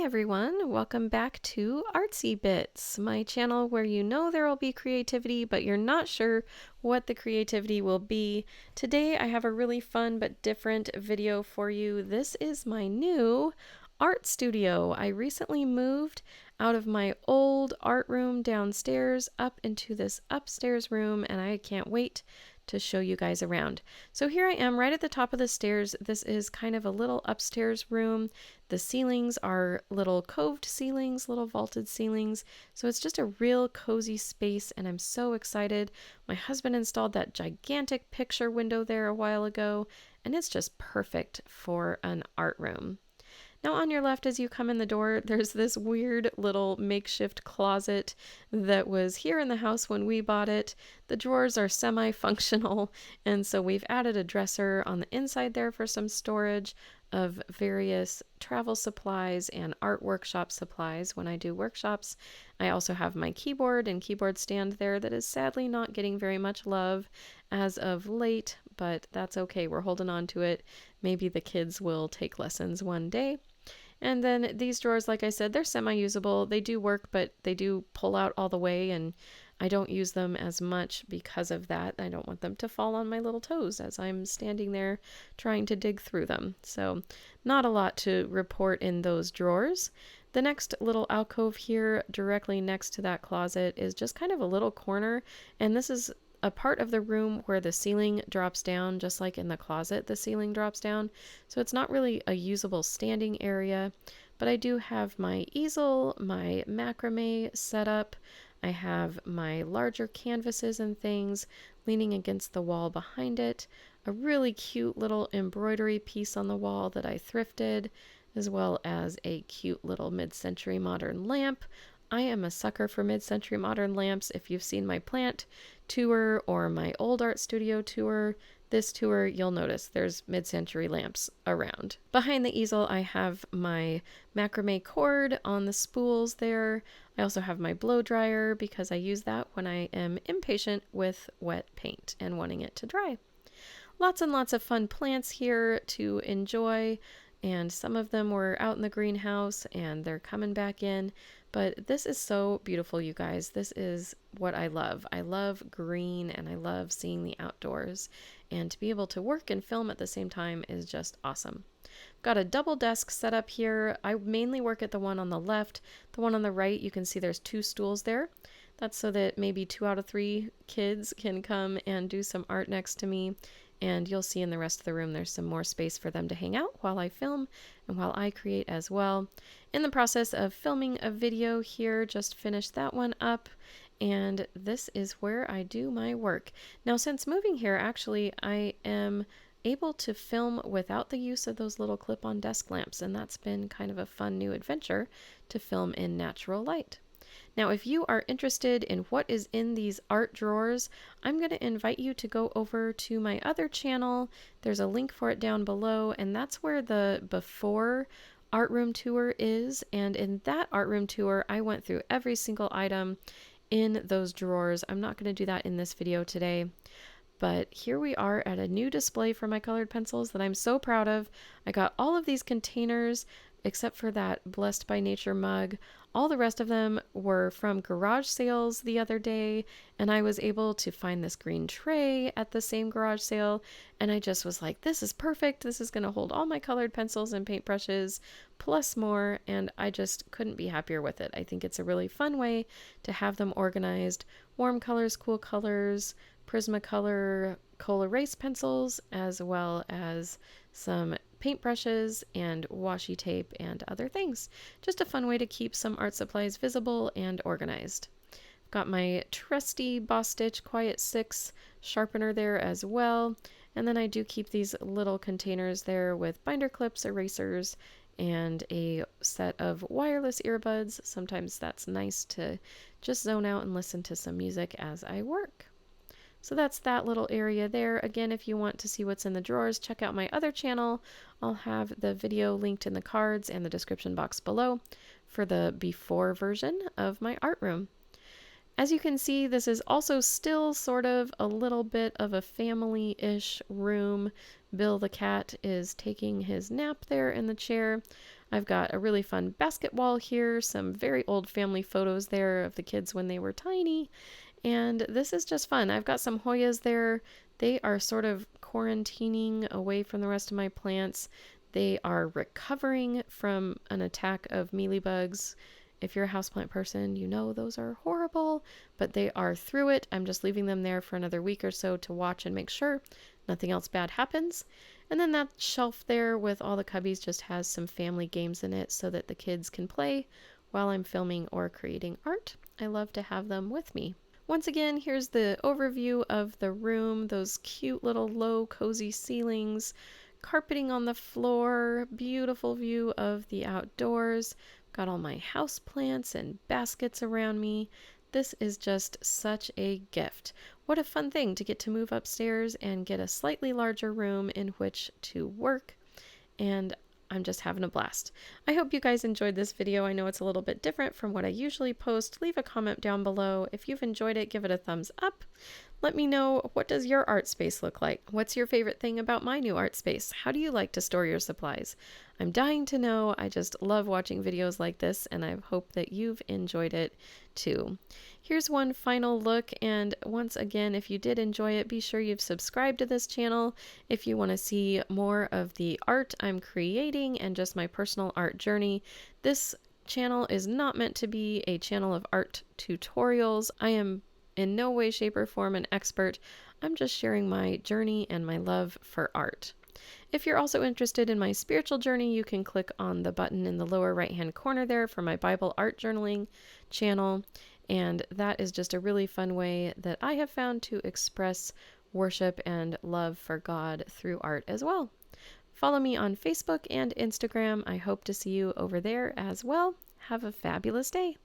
everyone, welcome back to Artsy Bits, my channel where you know there will be creativity, but you're not sure what the creativity will be. Today I have a really fun but different video for you. This is my new art studio. I recently moved out of my old art room downstairs up into this upstairs room, and I can't wait to show you guys around. So here I am right at the top of the stairs. This is kind of a little upstairs room. The ceilings are little coved ceilings, little vaulted ceilings. So it's just a real cozy space, and I'm so excited. My husband installed that gigantic picture window there a while ago, and it's just perfect for an art room. Now on your left as you come in the door, there's this weird little makeshift closet that was here in the house when we bought it. The drawers are semi-functional, and so we've added a dresser on the inside there for some storage of various travel supplies and art workshop supplies when I do workshops. I also have my keyboard and keyboard stand there that is sadly not getting very much love as of late, but that's okay. We're holding on to it. Maybe the kids will take lessons one day. And then these drawers, like I said, they're semi-usable. They do work, but they do pull out all the way, and I don't use them as much because of that. I don't want them to fall on my little toes as I'm standing there trying to dig through them. So not a lot to report in those drawers. The next little alcove here directly next to that closet is just kind of a little corner, and this is a part of the room where the ceiling drops down, just like in the closet the ceiling drops down. So it's not really a usable standing area, but I do have my easel, my macrame set up. I have my larger canvases and things leaning against the wall behind it, a really cute little embroidery piece on the wall that I thrifted, as well as a cute little mid-century modern lamp. I am a sucker for mid-century modern lamps. If you've seen my plant tour or my old art studio tour, this tour, you'll notice there's mid-century lamps around. Behind the easel, I have my macrame cord on the spools there. I also have my blow dryer because I use that when I am impatient with wet paint and wanting it to dry. Lots and lots of fun plants here to enjoy, and some of them were out in the greenhouse and they're coming back in. But this is so beautiful, you guys. This is what I love. I love green and I love seeing the outdoors. And to be able to work and film at the same time is just awesome. Got a double desk set up here. I mainly work at the one on the left. The one on the right, you can see there's 2 stools there. That's so that maybe 2 out of 3 kids can come and do some art next to me. And you'll see in the rest of the room there's some more space for them to hang out while I film and while I create as well. In the process of filming a video here, just finished that one up, and this is where I do my work. Now since moving here, actually I am able to film without the use of those little clip-on desk lamps, and that's been kind of a fun new adventure to film in natural light. Now, if you are interested in what is in these art drawers, I'm going to invite you to go over to my other channel. There's a link for it down below, and that's where the before art room tour is. And in that art room tour, I went through every single item in those drawers. I'm not going to do that in this video today. But here we are at a new display for my colored pencils that I'm so proud of. I got all of these containers except for that Blessed by Nature mug. All the rest of them were from garage sales the other day, and I was able to find this green tray at the same garage sale, and I just was like, this is perfect. This is going to hold all my colored pencils and paintbrushes plus more, and I just couldn't be happier with it. I think it's a really fun way to have them organized. Warm colors, cool colors, Prismacolor Col-Erase pencils, as well as some paintbrushes and washi tape and other things. Just a fun way to keep some art supplies visible and organized. Got my trusty Boss Stitch Quiet 6 sharpener there as well. And then I do keep these little containers there with binder clips, erasers, and a set of wireless earbuds. Sometimes that's nice to just zone out and listen to some music as I work. So that's that little area there. Again, if you want to see what's in the drawers, check out my other channel. I'll have the video linked in the cards and the description box below for the before version of my art room. As you can see, this is also still sort of a little bit of a family-ish room. Bill the cat is taking his nap there in the chair. I've got a really fun basket wall here, some very old family photos there of the kids when they were tiny, and this is just fun. I've got some Hoyas there. They are sort of quarantining away from the rest of my plants. They are recovering from an attack of mealybugs. If you're a houseplant person, you know those are horrible, but they are through it. I'm just leaving them there for another week or so to watch and make sure nothing else bad happens. And then that shelf there with all the cubbies just has some family games in it so that the kids can play while I'm filming or creating art. I love to have them with me. Once again, here's the overview of the room, those cute little low cozy ceilings, carpeting on the floor, beautiful view of the outdoors. Got all my house plants and baskets around me. This is just such a gift. What a fun thing to get to move upstairs and get a slightly larger room in which to work. And I'm just having a blast. I hope you guys enjoyed this video. I know it's a little bit different from what I usually post. Leave a comment down below. If you've enjoyed it, give it a thumbs up. Let me know, what does your art space look like? What's your favorite thing about my new art space? How do you like to store your supplies? I'm dying to know. I just love watching videos like this, and I hope that you've enjoyed it too. Here's one final look, and once again, if you did enjoy it, be sure you've subscribed to this channel if you want to see more of the art I'm creating and just my personal art journey. This channel is not meant to be a channel of art tutorials. I am in no way, shape, or form an expert. I'm just sharing my journey and my love for art. If you're also interested in my spiritual journey, you can click on the button in the lower right-hand corner there for my Bible art journaling channel. And that is just a really fun way that I have found to express worship and love for God through art as well. Follow me on Facebook and Instagram. I hope to see you over there as well. Have a fabulous day.